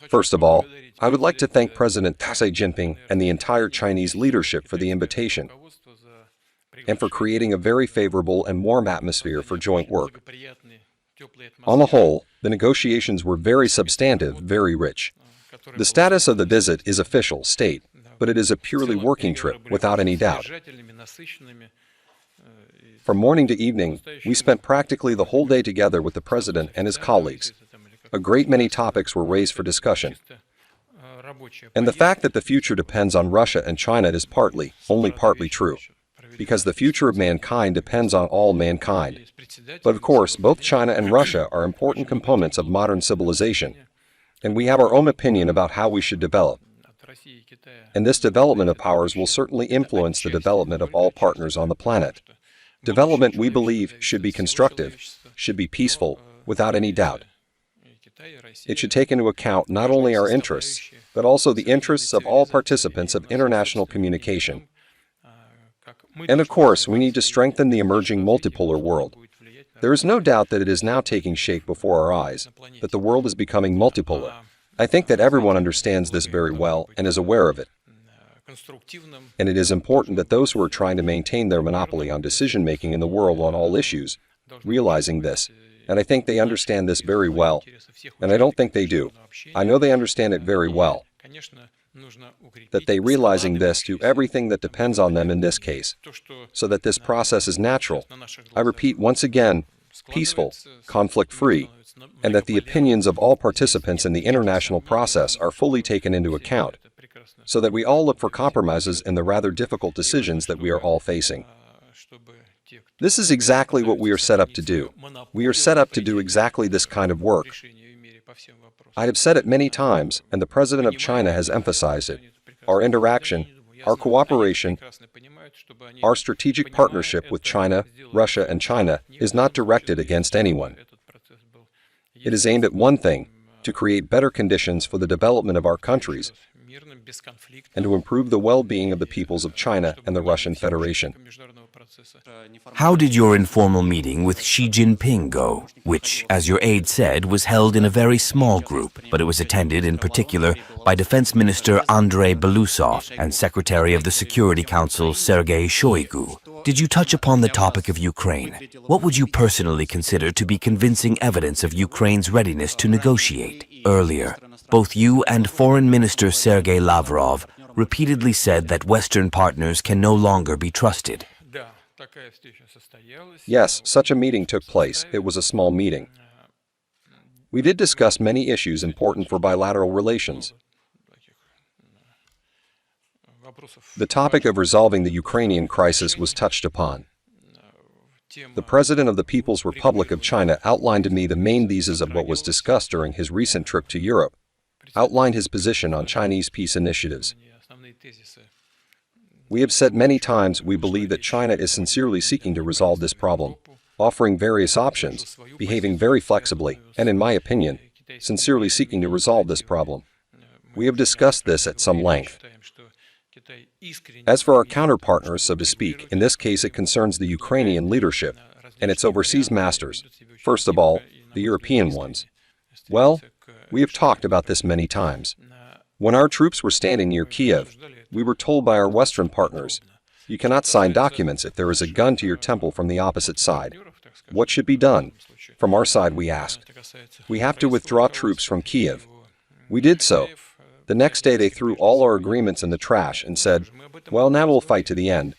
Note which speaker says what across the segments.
Speaker 1: First of all, I would like to thank President Xi Jinping and the entire Chinese leadership for the invitation and for creating a very favorable and warm atmosphere for joint work. On the whole, the negotiations were very substantive, very rich. The status of the visit is official, state, but it is a purely working trip, without any doubt. From morning to evening, we spent practically the whole day together with the President and his colleagues. A great many topics were raised for discussion. And the fact that the future depends on Russia and China is only partly true, because the future of mankind depends on all mankind. But of course, both China and Russia are important components of modern civilization, and we have our own opinion about how we should develop. And this development of ours will certainly influence the development of all partners on the planet. Development, we believe, should be constructive, should be peaceful, without any doubt. It should take into account not only our interests, but also the interests of all participants of international communication. And of course, we need to strengthen the emerging multipolar world. There is no doubt that it is now taking shape before our eyes, that the world is becoming multipolar. I think that everyone understands this very well and is aware of it. And it is important that those who are trying to maintain their monopoly on decision-making in the world on all issues, realizing this, and I think they understand this very well, and I don't think they do. I know they understand it very well, that they realizing this do everything that depends on them in this case, so that this process is natural. I repeat once again, peaceful, conflict-free, and that the opinions of all participants in the international process are fully taken into account, so that we all look for compromises in the rather difficult decisions that we are all facing. This is exactly what we are set up to do. We are set up to do exactly this kind of work. I have said it many times, and the President of China has emphasized it. Our interaction, our cooperation, our strategic partnership with China, Russia, and China is not directed against anyone. It is aimed at one thing, to create better conditions for the development of our countries and to improve the well-being of the peoples of China and the Russian Federation.
Speaker 2: How did your informal meeting with Xi Jinping go, which, as your aide said, was held in a very small group, but it was attended in particular by Defense Minister Andrei Belousov and Secretary of the Security Council Sergei Shoigu? Did you touch upon the topic of Ukraine? What would you personally consider to be convincing evidence of Ukraine's readiness to negotiate? Earlier, both you and Foreign Minister Sergei Lavrov repeatedly said that Western partners can no longer be trusted.
Speaker 1: Yes, such a meeting took place. It was a small meeting. We did discuss many issues important for bilateral relations. The topic of resolving the Ukrainian crisis was touched upon. The President of the People's Republic of China outlined to me the main theses of what was discussed during his recent trip to Europe, outlined his position on Chinese peace initiatives. We have said many times we believe that China is sincerely seeking to resolve this problem, offering various options, behaving very flexibly, and in my opinion, sincerely seeking to resolve this problem. We have discussed this at some length. As for our counterpartners, so to speak, in this case it concerns the Ukrainian leadership and its overseas masters, first of all, the European ones. Well, we have talked about this many times. When our troops were standing near Kiev, we were told by our Western partners, you cannot sign documents if there is a gun to your temple from the opposite side. What should be done? From our side, we asked. We have to withdraw troops from Kiev. We did so. The next day they threw all our agreements in the trash and said, well, now we'll fight to the end.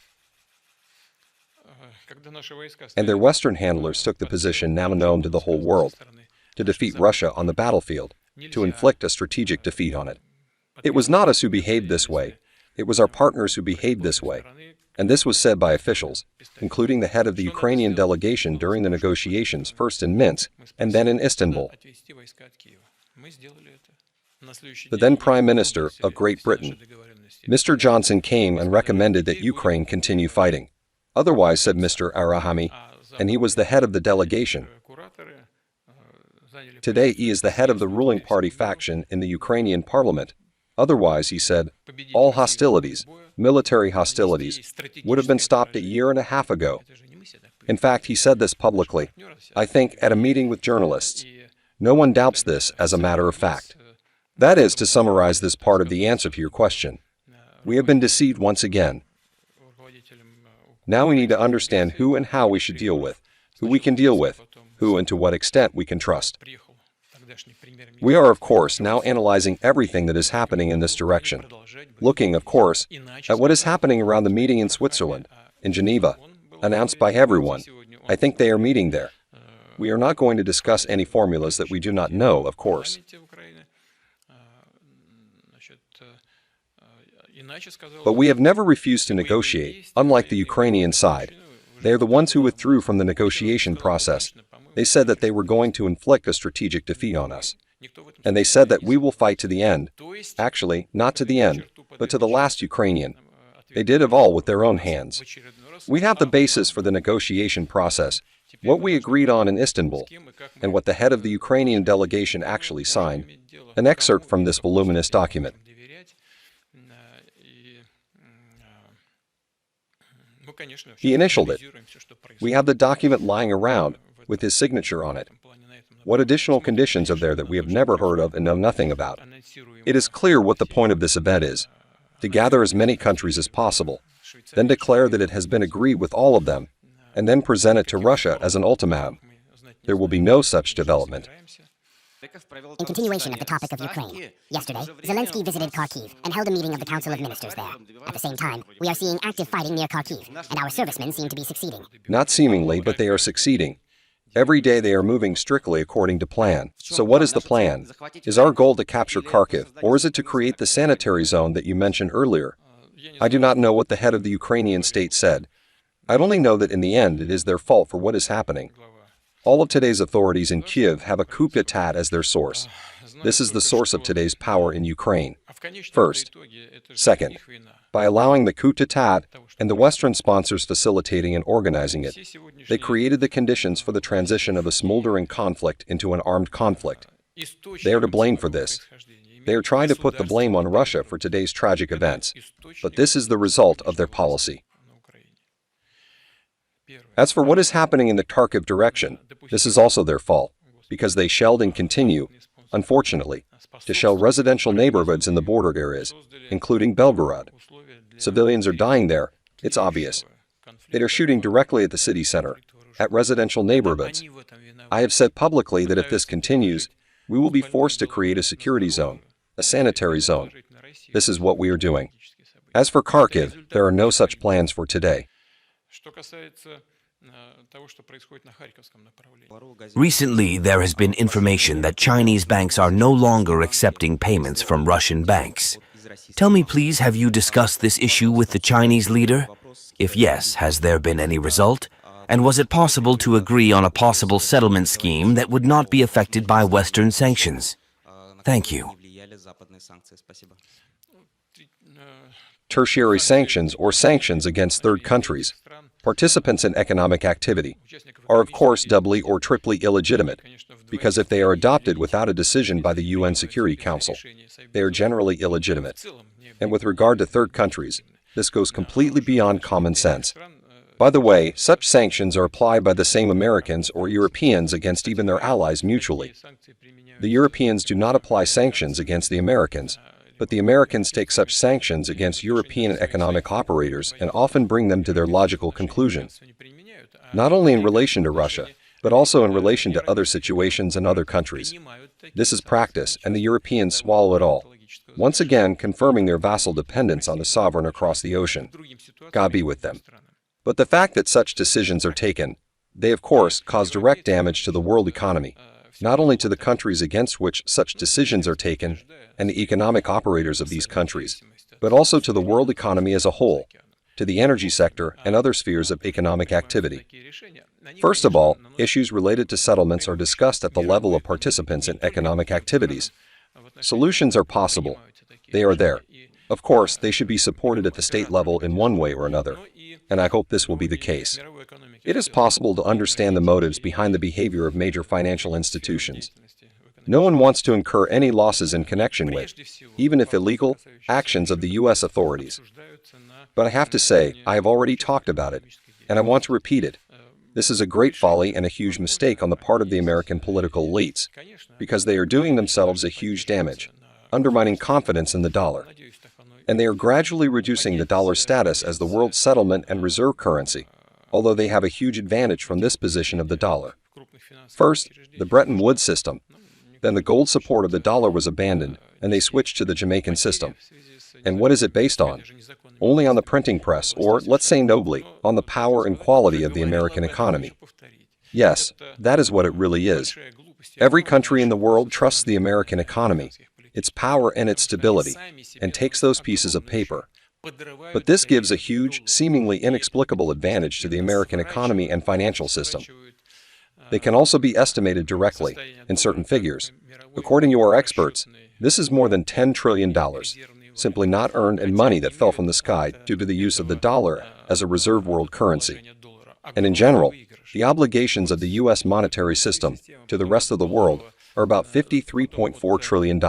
Speaker 1: And their Western handlers took the position now known to the whole world, to defeat Russia on the battlefield, to inflict a strategic defeat on it. It was not us who behaved this way. It was our partners who behaved this way. And this was said by officials, including the head of the Ukrainian delegation during the negotiations, first in Minsk and then in Istanbul. The then Prime Minister of Great Britain, Mr. Johnson, came and recommended that Ukraine continue fighting. Otherwise, said Mr. Arahami, and he was the head of the delegation. Today he is the head of the ruling party faction in the Ukrainian parliament. Otherwise, he said, all hostilities, military hostilities, would have been stopped a year and a half ago. In fact, he said this publicly, I think, at a meeting with journalists. No one doubts this as a matter of fact. That is, to summarize this part of the answer to your question. We have been deceived once again. Now we need to understand who and how we should deal with, who we can deal with, who and to what extent we can trust. We are, of course, now analyzing everything that is happening in this direction, looking, of course, at what is happening around the meeting in Switzerland, in Geneva, announced by everyone. I think they are meeting there. We are not going to discuss any formulas that we do not know, of course. But we have never refused to negotiate, unlike the Ukrainian side. They are the ones who withdrew from the negotiation process. They said that they were going to inflict a strategic defeat on us. And they said that we will fight to the end. Actually, not to the end, but to the last Ukrainian. They did it all with their own hands. We have the basis for the negotiation process, what we agreed on in Istanbul, and what the head of the Ukrainian delegation actually signed, an excerpt from this voluminous document. He initialed it. We have the document lying around, with his signature on it. What additional conditions are there that we have never heard of and know nothing about? It is clear what the point of this event is: to gather as many countries as possible, then declare that it has been agreed with all of them, and then present it to Russia as an ultimatum. There will be no such development.
Speaker 3: In continuation of the topic of Ukraine, yesterday, Zelensky visited Kharkiv and held a meeting of the Council of Ministers there. At the same time, we are seeing active fighting near Kharkiv, and our servicemen seem to be succeeding.
Speaker 1: Not seemingly, but they are succeeding. Every day they are moving strictly according to plan. So what is the plan? Is our goal to capture Kharkiv, or is it to create the sanitary zone that you mentioned earlier? I do not know what the head of the Ukrainian state said. I only know that in the end it is their fault for what is happening. All of today's authorities in Kiev have a coup d'etat as their source. This is the source of today's power in Ukraine. First. Second, by allowing the coup d'etat and the Western sponsors facilitating and organizing it, they created the conditions for the transition of a smoldering conflict into an armed conflict. They are to blame for this. They are trying to put the blame on Russia for today's tragic events, but this is the result of their policy. As for what is happening in the Kharkiv direction, this is also their fault, because they shelled and continue, unfortunately, to shell residential neighborhoods in the border areas, including Belgorod. Civilians are dying there, it's obvious. They are shooting directly at the city center, at residential neighborhoods. I have said publicly that if this continues, we will be forced to create a security zone, a sanitary zone. This is what we are doing. As for Kharkiv, there are no such plans for today.
Speaker 2: Recently, there has been information that Chinese banks are no longer accepting payments from Russian banks. Tell me, please, have you discussed this issue with the Chinese leader? If yes, has there been any result? And was it possible to agree on a possible settlement scheme that would not be affected by Western sanctions? Thank you.
Speaker 1: Tertiary sanctions or sanctions against third countries, participants in economic activity, are of course doubly or triply illegitimate, because if they are adopted without a decision by the UN Security Council, they are generally illegitimate. And with regard to third countries, this goes completely beyond common sense. By the way, such sanctions are applied by the same Americans or Europeans against even their allies mutually. The Europeans do not apply sanctions against the Americans, but the Americans take such sanctions against European economic operators and often bring them to their logical conclusion. Not only in relation to Russia, but also in relation to other situations in other countries. This is practice, and the Europeans swallow it all, once again confirming their vassal dependence on the sovereign across the ocean. God be with them. But the fact that such decisions are taken, they of course cause direct damage to the world economy, not only to the countries against which such decisions are taken and the economic operators of these countries, but also to the world economy as a whole, to the energy sector and other spheres of economic activity. First of all, issues related to settlements are discussed at the level of participants in economic activities. Solutions are possible. They are there. Of course, they should be supported at the state level in one way or another, and I hope this will be the case. It is possible to understand the motives behind the behavior of major financial institutions. No one wants to incur any losses in connection with, even if illegal, actions of the U.S. authorities. But I have to say, I have already talked about it, and I want to repeat it. This is a great folly and a huge mistake on the part of the American political elites, because they are doing themselves a huge damage, undermining confidence in the dollar. And they are gradually reducing the dollar's status as the world's settlement and reserve currency, although they have a huge advantage from this position of the dollar. First, the Bretton Woods system. Then the gold support of the dollar was abandoned, and they switched to the Jamaican system. And what is it based on? Only on the printing press, or, let's say nobly, on the power and quality of the American economy. Yes, that is what it really is. Every country in the world trusts the American economy, its power and its stability, and takes those pieces of paper. But this gives a huge, seemingly inexplicable advantage to the American economy and financial system. They can also be estimated directly, in certain figures. According to our experts, this is more than $10 trillion, simply not earned in money that fell from the sky due to the use of the dollar as a reserve world currency. And in general, the obligations of the U.S. monetary system to the rest of the world are about $53.4 trillion.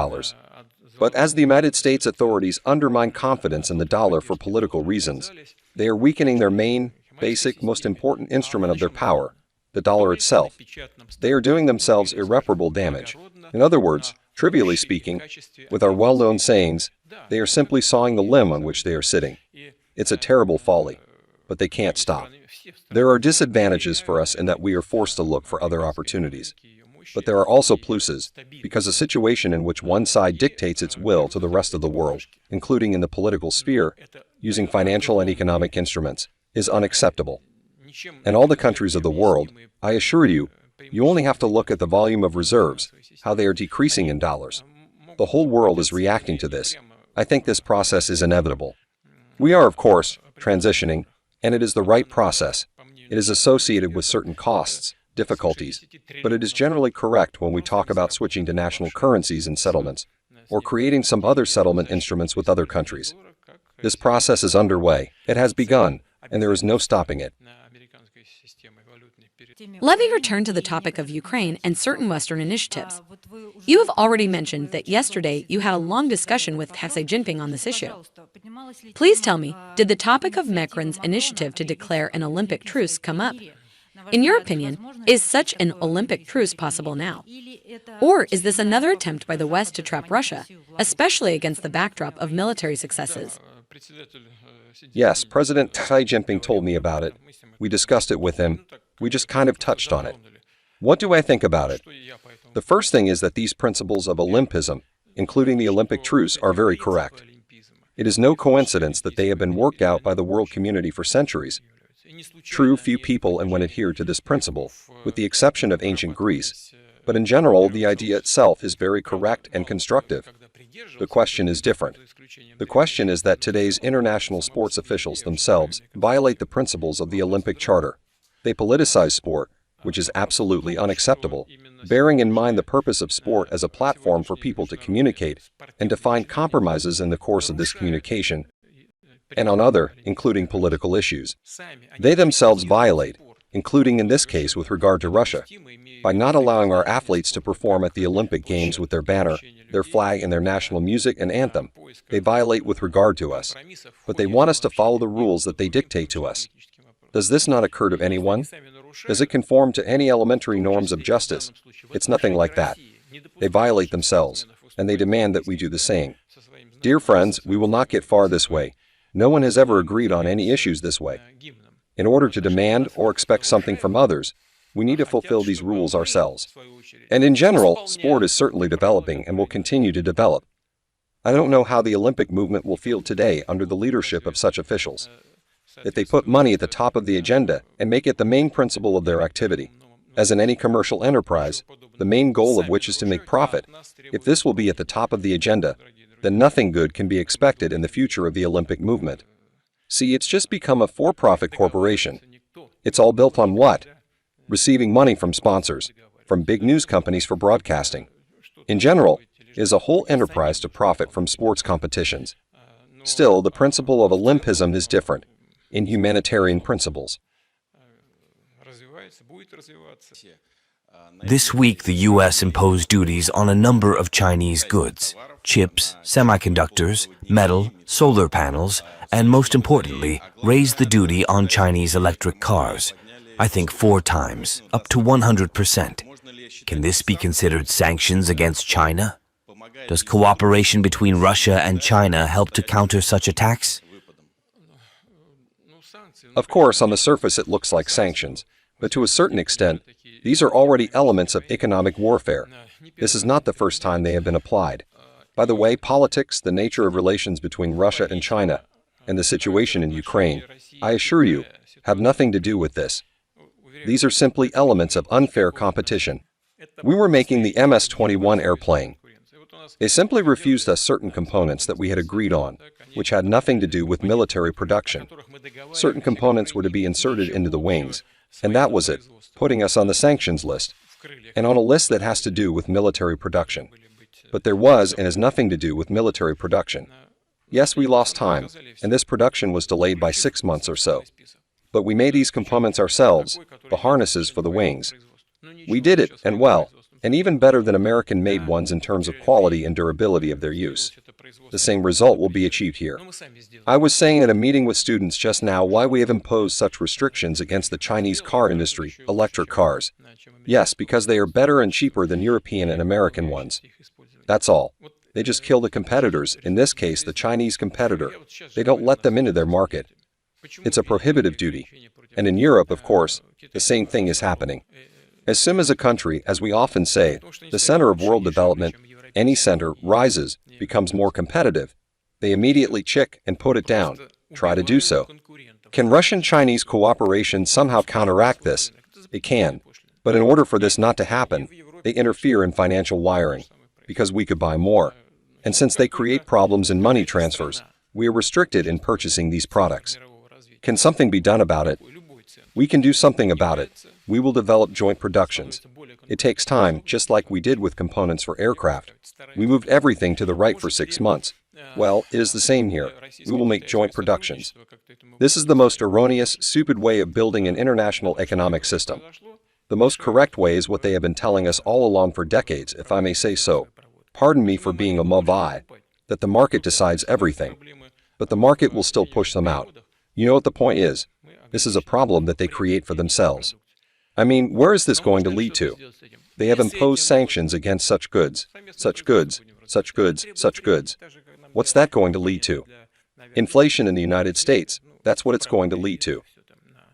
Speaker 1: But as the United States authorities undermine confidence in the dollar for political reasons, they are weakening their main, basic, most important instrument of their power, the dollar itself. They are doing themselves irreparable damage. In other words, trivially speaking, with our well-known sayings, they are simply sawing the limb on which they are sitting. It's a terrible folly, but they can't stop. There are disadvantages for us in that we are forced to look for other opportunities. But there are also pluses, because a situation in which one side dictates its will to the rest of the world, including in the political sphere, using financial and economic instruments, is unacceptable. And all the countries of the world, I assure you, you only have to look at the volume of reserves, how they are decreasing in dollars. The whole world is reacting to this. I think this process is inevitable. We are, of course, transitioning, and it is the right process. It is associated with certain costs, difficulties, but it is generally correct when we talk about switching to national currencies and settlements, or creating some other settlement instruments with other countries. This process is underway. It has begun, and there is no stopping it.
Speaker 4: Let me return to the topic of Ukraine and certain Western initiatives. You have already mentioned that yesterday you had a long discussion with Xi Jinping on this issue. Please tell me, did the topic of Macron's initiative to declare an Olympic truce come up? In your opinion, is such an Olympic truce possible now? Or is this another attempt by the West to trap Russia, especially against the backdrop of military successes?
Speaker 1: Yes, President Xi Jinping told me about it. We discussed it with him. We just kind of touched on it. What do I think about it? The first thing is that these principles of Olympism, including the Olympic truce, are very correct. It is no coincidence that they have been worked out by the world community for centuries. True, few people and when adhered to this principle, with the exception of ancient Greece. But in general, the idea itself is very correct and constructive. The question is different. The question is that today's international sports officials themselves violate the principles of the Olympic Charter. They politicize sport, which is absolutely unacceptable, bearing in mind the purpose of sport as a platform for people to communicate and to find compromises in the course of this communication, and on other, including political issues. They themselves violate, including in this case with regard to Russia, by not allowing our athletes to perform at the Olympic Games with their banner, their flag, and their national music and anthem. They violate with regard to us, but they want us to follow the rules that they dictate to us. Does this not occur to anyone? Does it conform to any elementary norms of justice? It's nothing like that. They violate themselves, and they demand that we do the same. Dear friends, we will not get far this way. No one has ever agreed on any issues this way. In order to demand or expect something from others, we need to fulfill these rules ourselves. And in general, sport is certainly developing and will continue to develop. I don't know how the Olympic movement will feel today under the leadership of such officials. If they put money at the top of the agenda and make it the main principle of their activity, as in any commercial enterprise, the main goal of which is to make profit, if this will be at the top of the agenda, then nothing good can be expected in the future of the Olympic movement. See, it's just become a for-profit corporation. It's all built on what? Receiving money from sponsors, from big news companies for broadcasting. In general, it is a whole enterprise to profit from sports competitions. Still, the principle of Olympism is different, in humanitarian principles.
Speaker 2: This week, the U.S. imposed duties on a number of Chinese goods: chips, semiconductors, metal, solar panels, and most importantly, raised the duty on Chinese electric cars. I think 4 times, up to 100%. Can this be considered sanctions against China? Does cooperation between Russia and China help to counter such attacks?
Speaker 1: Of course, on the surface it looks like sanctions, but to a certain extent, these are already elements of economic warfare. This is not the first time they have been applied. By the way, politics, the nature of relations between Russia and China, and the situation in Ukraine, I assure you, have nothing to do with this. These are simply elements of unfair competition. We were making the MS-21 airplane. They simply refused us certain components that we had agreed on, which had nothing to do with military production. Certain components were to be inserted into the wings, and that was it, putting us on the sanctions list, and on a list that has to do with military production. But there was and has nothing to do with military production. Yes, we lost time, and this production was delayed by 6 months or so. But we made these components ourselves, the harnesses for the wings. We did it, and well, and even better than American-made ones in terms of quality and durability of their use. The same result will be achieved here. I was saying at a meeting with students just now why we have imposed such restrictions against the Chinese car industry, electric cars. Yes, because they are better and cheaper than European and American ones. That's all. They just kill the competitors, in this case the Chinese competitor. They don't let them into their market. It's a prohibitive duty. And in Europe, of course, the same thing is happening. As soon as a country, as we often say, the center of world development, any center, rises, becomes more competitive, they immediately chick and put it down, try to do so. Can Russian-Chinese cooperation somehow counteract this? It can. But in order for this not to happen, they interfere in financial wiring, because we could buy more. And since they create problems in money transfers, we are restricted in purchasing these products. Can something be done about it? We can do something about it. We will develop joint productions. It takes time, just like we did with components for aircraft. We moved everything to the right for 6 months. Well, it is the same here. We will make joint productions. This is the most erroneous, stupid way of building an international economic system. The most correct way is what they have been telling us all along for decades, if I may say so. Pardon me for being a Motherf, that the market decides everything. But the market will still push them out. You know what the point is? This is a problem that they create for themselves. I mean, where is this going to lead to? They have imposed sanctions against such goods, such goods, such goods, such goods. What's that going to lead to? Inflation in the United States, that's what it's going to lead to.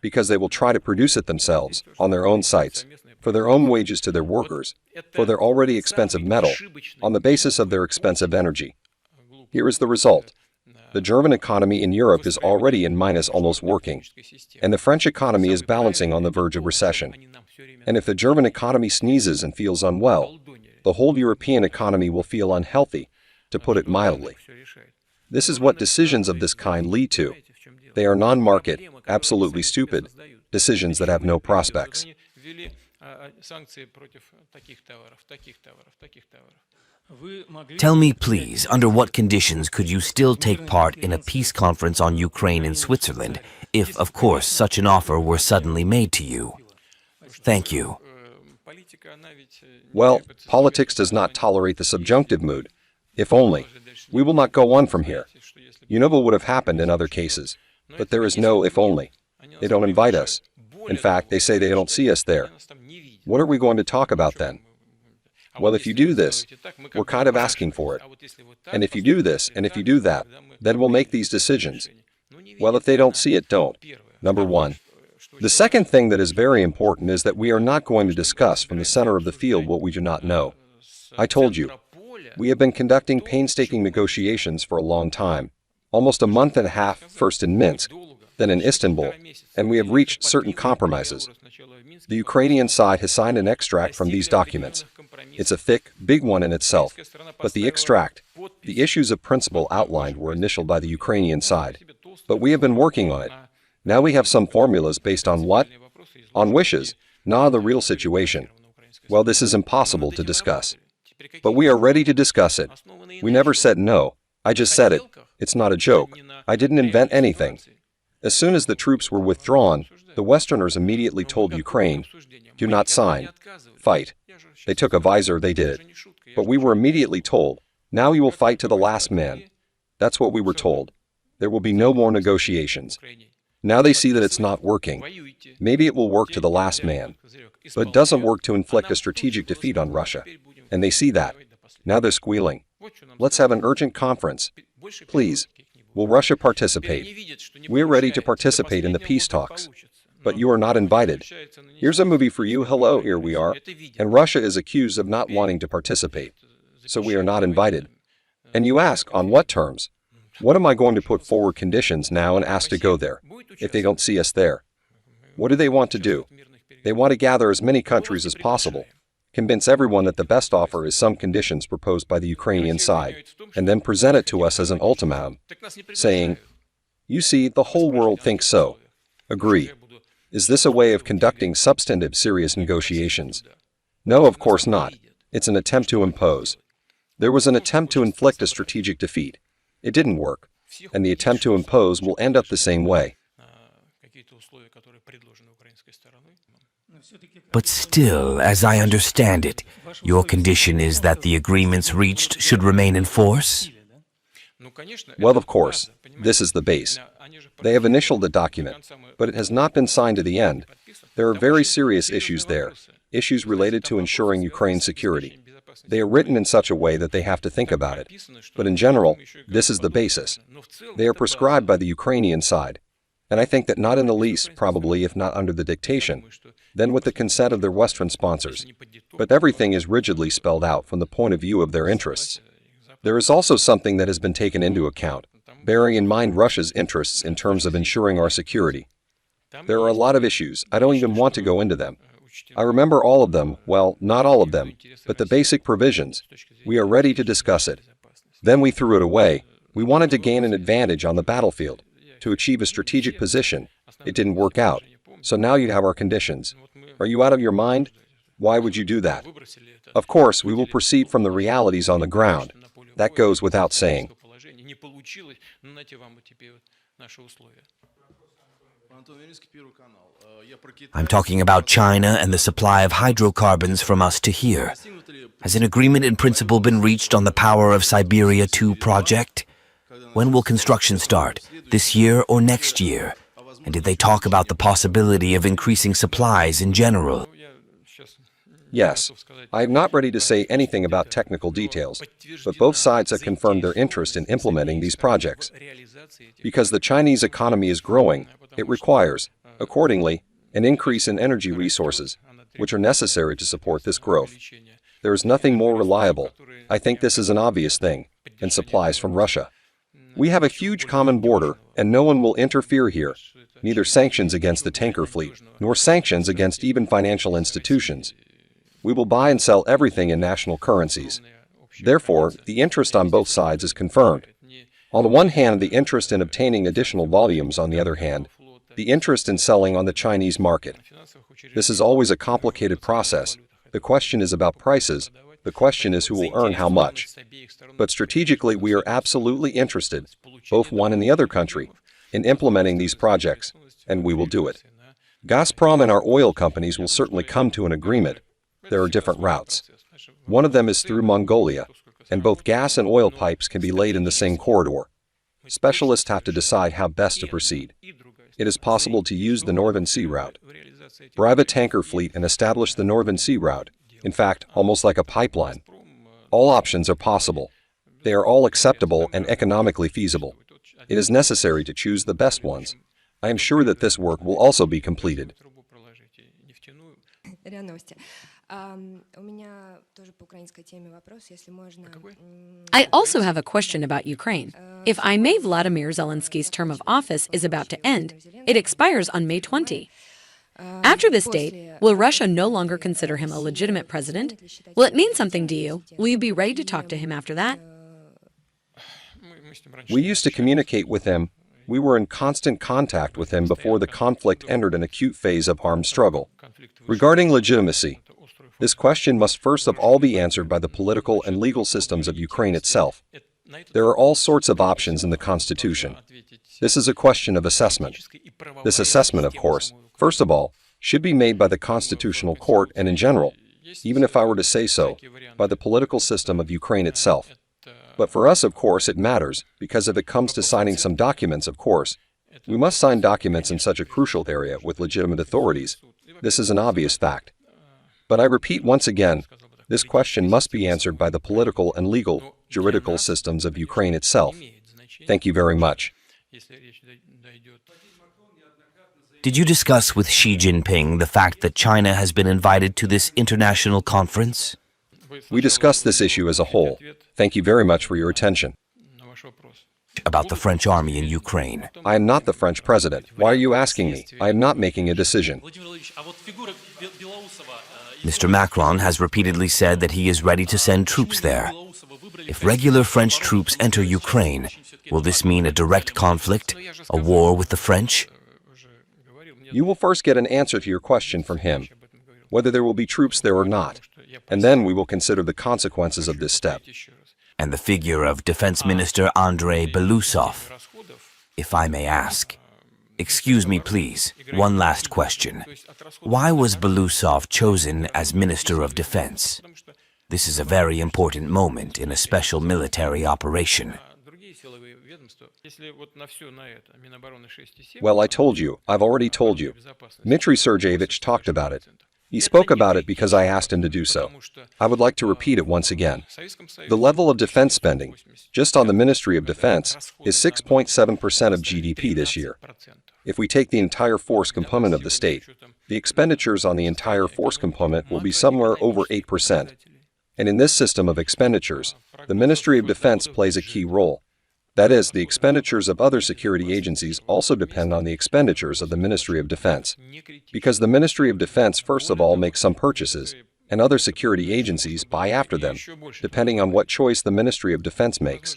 Speaker 1: Because they will try to produce it themselves, on their own sites, for their own wages to their workers, for their already expensive metal, on the basis of their expensive energy. Here is the result. The German economy in Europe is already in minus, almost working, and the French economy is balancing on the verge of recession. And if the German economy sneezes and feels unwell, the whole European economy will feel unhealthy, to put it mildly. This is what decisions of this kind lead to. They are non-market, absolutely stupid, decisions that have no prospects.
Speaker 2: Tell me, please, under what conditions could you still take part in a peace conference on Ukraine in Switzerland, if, of course, such an offer were suddenly made to you? Thank you.
Speaker 1: Well, politics does not tolerate the subjunctive mood. If only. We will not go on from here. You know what would have happened in other cases. But there is no if only. They don't invite us. In fact, they say they don't see us there. What are we going to talk about then? Well, if you do this, we're kind of asking for it. And if you do this, and if you do that, then we'll make these decisions. Well, if they don't see it, don't. Number one. The second thing that is very important is that we are not going to discuss from the center of the field what we do not know. I told you, we have been conducting painstaking negotiations for a long time, almost a month and a half, first in Minsk, then in Istanbul, and we have reached certain compromises. The Ukrainian side has signed an extract from these documents. It's a thick, big one in itself, but the extract, the issues of principle outlined were initialed by the Ukrainian side. But we have been working on it. Now we have some formulas based on what? On wishes, not the real situation. Well, this is impossible to discuss. But we are ready to discuss it. We never said no. I just said it. It's not a joke. I didn't invent anything. As soon as the troops were withdrawn, the Westerners immediately told Ukraine, do not sign. Fight. They took a visor, they did. But we were immediately told, now you will fight to the last man. That's what we were told. There will be no more negotiations. Now they see that it's not working. Maybe it will work to the last man, but it doesn't work to inflict a strategic defeat on Russia. And they see that. Now they're squealing. Let's have an urgent conference. Please. Will Russia participate? We're ready to participate in the peace talks. But you are not invited. Here's a movie for you. Hello, here we are. And Russia is accused of not wanting to participate. So we are not invited. And you ask, on what terms? What am I going to put forward conditions now and ask to go there, if they don't see us there? What do they want to do? They want to gather as many countries as possible, convince everyone that the best offer is some conditions proposed by the Ukrainian side, and then present it to us as an ultimatum, saying, you see, the whole world thinks so. Agree. Is this a way of conducting substantive, serious negotiations? No, of course not. It's an attempt to impose. There was an attempt to inflict a strategic defeat. It didn't work, and the attempt to impose will end up the same way.
Speaker 2: But still, as I understand it, your condition is that the agreements reached should remain in force?
Speaker 1: Well, of course, this is the base. They have initialed the document, but it has not been signed to the end. There are very serious issues there, issues related to ensuring Ukraine's security. They are written in such a way that they have to think about it. But in general, this is the basis. They are prescribed by the Ukrainian side. And I think that not in the least, probably if not under the dictation, then with the consent of their Western sponsors. But everything is rigidly spelled out from the point of view of their interests. There is also something that has been taken into account, bearing in mind Russia's interests in terms of ensuring our security. There are a lot of issues. I don't even want to go into them. I remember all of them, well, not all of them, but the basic provisions. We are ready to discuss it. Then we threw it away. We wanted to gain an advantage on the battlefield, to achieve a strategic position. It didn't work out. So now you have our conditions. Are you out of your mind? Why would you do that? Of course, we will proceed from the realities on the ground. That goes without saying.
Speaker 2: I'm talking about China and the supply of hydrocarbons from us to here. Has an agreement in principle been reached on the Power of Siberia 2 project? When will construction start? This year or next year? And did they talk about the possibility of increasing supplies in general?
Speaker 1: Yes. I am not ready to say anything about technical details, but both sides have confirmed their interest in implementing these projects. Because the Chinese economy is growing, it requires, accordingly, an increase in energy resources, which are necessary to support this growth. There is nothing more reliable. I think this is an obvious thing, and supplies from Russia. We have a huge common border, and no one will interfere here, neither sanctions against the tanker fleet, nor sanctions against even financial institutions. We will buy and sell everything in national currencies. Therefore, the interest on both sides is confirmed. On the one hand, the interest in obtaining additional volumes, on the other hand, the interest in selling on the Chinese market. This is always a complicated process. The question is about prices. The question is who will earn how much. But strategically, we are absolutely interested, both one and the other country, in implementing these projects, and we will do it. Gazprom and our oil companies will certainly come to an agreement. There are different routes. One of them is through Mongolia, and both gas and oil pipes can be laid in the same corridor. Specialists have to decide how best to proceed. It is possible to use the Northern Sea route. Bribe a tanker fleet and establish the Northern Sea route, in fact, almost like a pipeline. All options are possible. They are all acceptable and economically feasible. It is necessary to choose the best ones. I am sure that this work will also be completed.
Speaker 4: I also have a question about Ukraine. If I may, Vladimir Zelensky's term of office is about to end. It expires on May 20. After this date, will Russia no longer consider him a legitimate president? Will it mean something to you? Will you be ready to talk to him after that?
Speaker 1: We used to communicate with him. We were in constant contact with him before the conflict entered an acute phase of armed struggle. Regarding legitimacy, this question must first of all be answered by the political and legal systems of Ukraine itself. There are all sorts of options in the Constitution. This is a question of assessment. This assessment, of course, first of all, should be made by the Constitutional Court and in general, even if I were to say so, by the political system of Ukraine itself. But for us, of course, it matters, because if it comes to signing some documents, of course, We must sign documents in such a crucial area with legitimate authorities. This is an obvious fact. But I repeat once again, this question must be answered by the political and legal, juridical systems of Ukraine itself. Thank you very much.
Speaker 2: Did you discuss with Xi Jinping the fact that China has been invited to this international conference?
Speaker 1: We discussed this issue as a whole. Thank you very much for your attention.
Speaker 2: About the French army in Ukraine.
Speaker 1: I am not the French president. Why are you asking me? I am not making a decision.
Speaker 2: Mr. Macron has repeatedly said that he is ready to send troops there. If regular French troops enter Ukraine, will this mean a direct conflict, a war with the French?
Speaker 1: You will first get an answer to your question from him, whether there will be troops there or not, and then we will consider the consequences of this step.
Speaker 2: And the figure of Defense Minister Andrei Belousov, if I may ask. Excuse me, please, one last question. Why was Belousov chosen as Minister of Defense? This is a very important moment in a special military operation.
Speaker 1: Well, I told you. I've already told you. Dmitry Sergeyevich talked about it. He spoke about it because I asked him to do so. I would like to repeat it once again. The level of defense spending, just on the Ministry of Defense, is 6.7% of GDP this year. If we take the entire force component of the state, the expenditures on the entire force component will be somewhere over 8%. And in this system of expenditures, the Ministry of Defense plays a key role. That is, the expenditures of other security agencies also depend on the expenditures of the Ministry of Defense. Because the Ministry of Defense first of all makes some purchases, and other security agencies buy after them, depending on what choice the Ministry of Defense makes.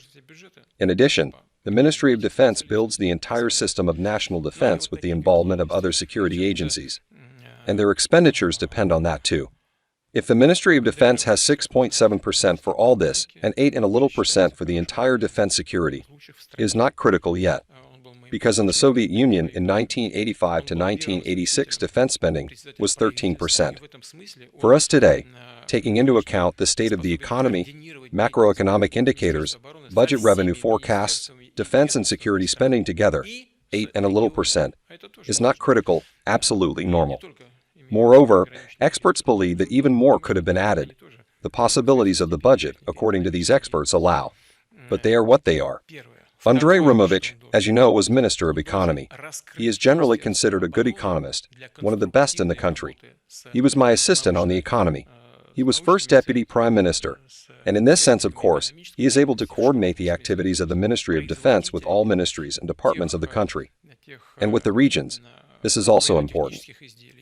Speaker 1: In addition, the Ministry of Defense builds the entire system of national defense with the involvement of other security agencies. And their expenditures depend on that too. If the Ministry of Defense has 6.7% for all this, and 8 and a little percent for the entire defense security, it is not critical yet. Because in the Soviet Union in 1985 to 1986 defense spending was 13%. For us today, taking into account the state of the economy, macroeconomic indicators, budget revenue forecasts, defense and security spending together, 8 and a little percent, is not critical, absolutely normal. Moreover, experts believe that even more could have been added. The possibilities of the budget, according to these experts, allow. But they are what they are. Andrei Romovich, as you know, was Minister of Economy. He is generally considered a good economist, one of the best in the country. He was my assistant on the economy. He was first Deputy Prime Minister. And in this sense, of course, he is able to coordinate the activities of the Ministry of Defense with all ministries and departments of the country. And with the regions. This is also important.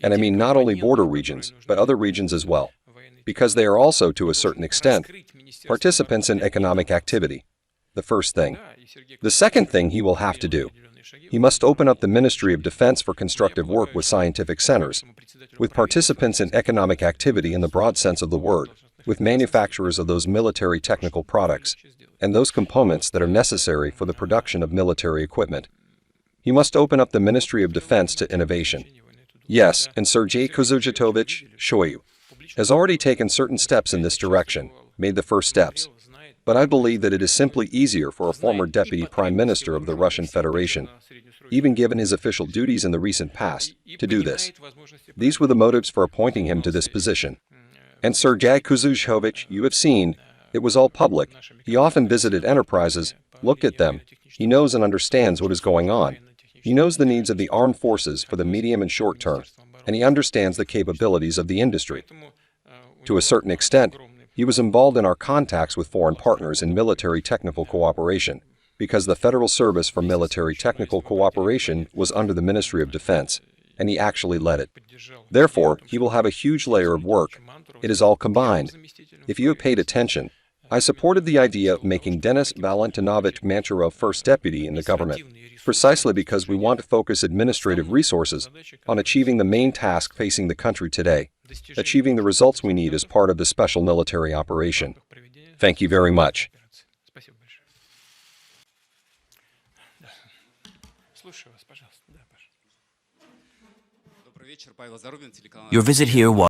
Speaker 1: And I mean not only border regions, but other regions as well. Because they are also, to a certain extent, participants in economic activity. The first thing. The second thing he will have to do. He must open up the Ministry of Defense for constructive work with scientific centers, with participants in economic activity in the broad sense of the word, with manufacturers of those military technical products, and those components that are necessary for the production of military equipment. He must open up the Ministry of Defense to innovation. Yes, and Sergei Kuzurgitovich Shoigu has already taken certain steps in this direction, made the first steps. But I believe that it is simply easier for a former Deputy Prime Minister of the Russian Federation, even given his official duties in the recent past, to do this. These were the motives for appointing him to this position. And Sergei Kuzurgitovich, you have seen, it was all public. He often visited enterprises, looked at them. He knows and understands what is going on. He knows the needs of the armed forces for the medium and short term, and he understands the capabilities of the industry. To a certain extent, he was involved in our contacts with foreign partners in military technical cooperation, because the Federal Service for Military Technical Cooperation was under the Ministry of Defense, and he actually led it. Therefore, he will have a huge layer of work. It is all combined. If you have paid attention, I supported the idea of making Denis Valentinovich Manchurov first deputy in the government, precisely because we want to focus administrative resources on achieving the main task facing the country today, achieving the results we need as part of the special military operation. Thank you very much.
Speaker 2: Your visit here was